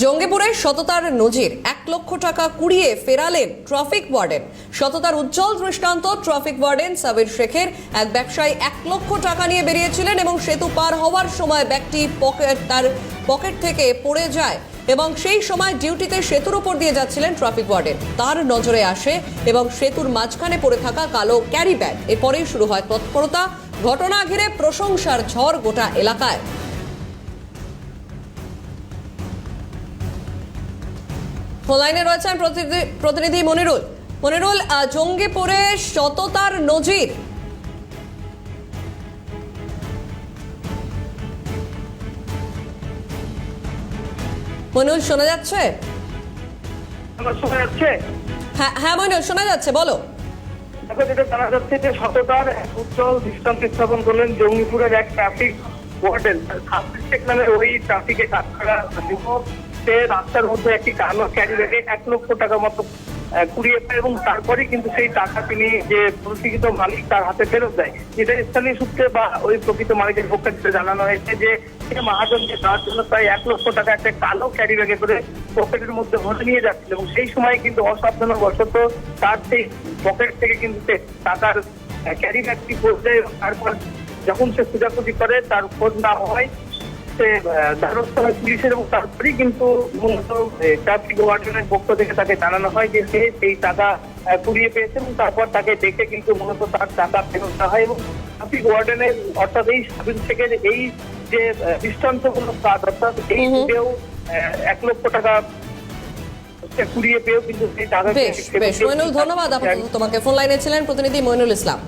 জঙ্গিপুরে সততার নজির 1 লক্ষ টাকা কুড়িয়ে ফেরালেন ট্রাফিক ওয়ার্ডেন। সততার উজ্জ্বল দৃষ্টান্ত ট্রাফিক ওয়ার্ডেন সাবির শেখের। এক ব্যবসায়ী 1 লক্ষ টাকা নিয়ে বেরিয়েছিলেন এবং সেতু পার হওয়ার সময় ব্যাগটি তার পকেট থেকে পড়ে যায় এবং সেই সময় ডিউটিতে সেতুর উপর দিয়ে যাচ্ছিলেন ট্রাফিক ওয়ার্ডেন। তার নজরে আসে এবং সেতুর মাঝখানে পড়ে থাকা কালো ক্যারি ব্যাগ। এরপরেই শুরু হয় তৎপরতা। ঘটনা ঘিরে প্রশংসার ঝড় গোটা এলাকায়। লাইনে রয়েছেন প্রতিনিধি মনিরুল। মনিরুল, জঙ্গিপুরে সততার নজির। মনিরুল, শোনা যাচ্ছে? হ্যাঁ মনিরুল, শোনা যাচ্ছে, বলো। যেটা জানা যাচ্ছে যে সততার উজ্জ্বল দৃষ্টান্ত স্থাপন করলেন জঙ্গিপুরের এক ট্রাফিক ওয়ার্ডেন সাবির শেখ নামে ওই ট্রাফিকে কাজ করা যুবক। সে রাস্তার মধ্যে একটি কালো ক্যারি ব্যাগে 1 লক্ষ টাকার মতো কুড়িয়ে পায় এবং তারপরে কিন্তু সেই টাকা তিনি যে প্রকৃত মালিক তার হাতে ফেরত দেয়। যেটা স্থানীয় সূত্রে বা ওই প্রকৃত মালিকের পক্ষ থেকে জানানো হয়েছে যে মহাজনকে তার জন্য প্রায় 1 লক্ষ টাকা একটা কালো ক্যারি ব্যাগে করে পকেটের মধ্যে ভরে নিয়ে যাচ্ছিল এবং সেই সময় কিন্তু অসাবধানবশত তার সেই পকেট থেকে কিন্তু সে টাকার ক্যারি ব্যাগটি পড়ছে এবং তারপর যখন সে খোঁজাখুঁজি করে তার খোঁজ না হয় সে দ্বারস্থ হয় পুলিশের এবং তারপরেই কিন্তু মূলত ট্রাফিক ওয়ার্ডেনের পক্ষ থেকে তাকে জানানো হয় যে সে সেই টাকা কুড়িয়ে পেয়েছে এবং তারপর তাকে দেখে কিন্তু মূলত তার টাকা ফেরত দেওয়া হয় এবং ট্রাফিক ওয়ার্ডেনের অর্থাৎ এই সাবির শেখের এই যে দৃষ্টান্তমূলক কাজ অর্থাৎ এই কেউ 1 লক্ষ টাকা কুড়িয়ে পেয়েও কিন্তু সেই টাকা। বেশ, মইনুল, ধন্যবাদ তোমাকে। ফোন লাইনে ছিলেন প্রতিনিধি মইনুল ইসলাম।